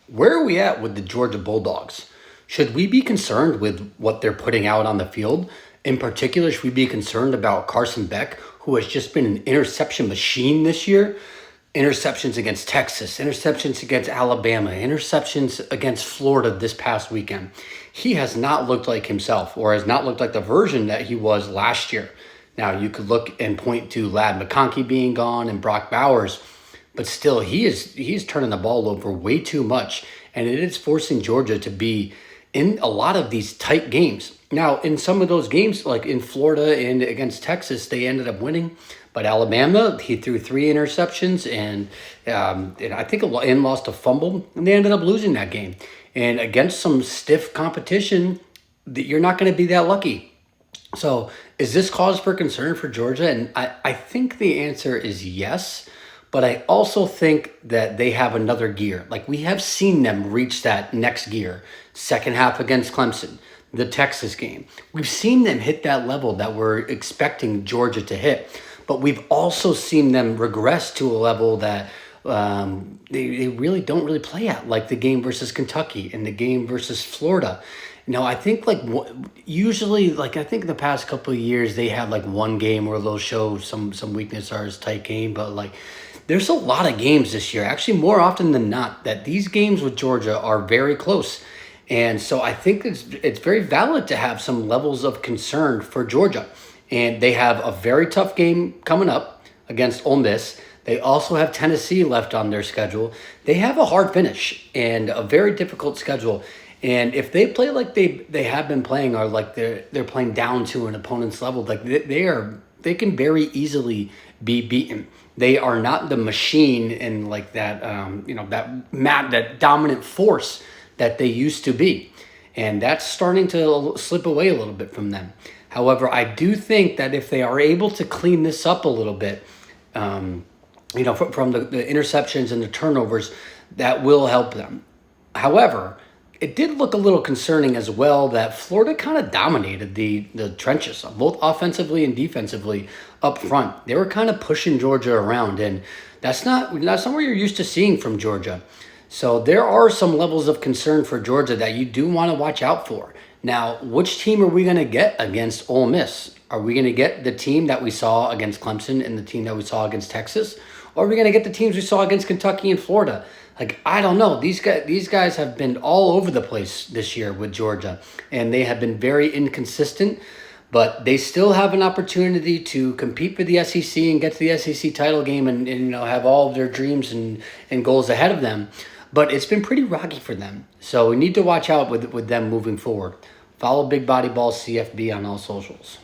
Where are we at with the Georgia Bulldogs? Should we be concerned with what they're putting out on the field? In particular, should we be concerned about Carson Beck, who has just been an interception machine this year? Interceptions against Texas, interceptions against Alabama, interceptions against Florida this past weekend. He has not looked like himself, or has not looked like the version that he was last year. Now, you could look and point to Ladd McConkey being gone and Brock Bowers, but still, he's turning the ball over way too much, and it is forcing Georgia to be in a lot of these tight games. Now, in some of those games, like in Florida and against Texas, they ended up winning. But Alabama, he threw 3 interceptions and I think and lost a fumble, and they ended up losing that game. And against some stiff competition, you're not going to be that lucky. So is this cause for concern for Georgia? And I think the answer is yes. But I also think that they have another gear. Like, we have seen them reach that next gear. Second half against Clemson, the Texas game. We've seen them hit that level that we're expecting Georgia to hit. But we've also seen them regress to a level that they really don't really play at, like the game versus Kentucky and the game versus Florida. No, I think usually, I think in the past couple of years they had like one game where they'll show some weakness or it's a tight game, but there's a lot of games this year, actually more often than not, that these games with Georgia are very close. And so I think it's very valid to have some levels of concern for Georgia. And they have a very tough game coming up against Ole Miss. They also have Tennessee left on their schedule. They have a hard finish and a very difficult schedule. And if they play like they have been playing, or like they're playing down to an opponent's level, they can very easily be beaten. They are not the machine and that dominant force that they used to be, and that's starting to slip away a little bit from them. However, I do think that if they are able to clean this up a little bit, from the interceptions and the turnovers, that will help them. However, it did look a little concerning as well that Florida kind of dominated the trenches, both offensively and defensively up front. They were kind of pushing Georgia around, and that's not what you're used to seeing from Georgia. So there are some levels of concern for Georgia that you do want to watch out for. Now, which team are we going to get against Ole Miss? Are we going to get the team that we saw against Clemson and the team that we saw against Texas? Or are we going to get the teams we saw against Kentucky and Florida? I don't know. These guys have been all over the place this year with Georgia, and they have been very inconsistent, but they still have an opportunity to compete for the SEC and get to the SEC title game and have all of their dreams and goals ahead of them. But it's been pretty rocky for them. So we need to watch out with them moving forward. Follow Big Body Ball CFB on all socials.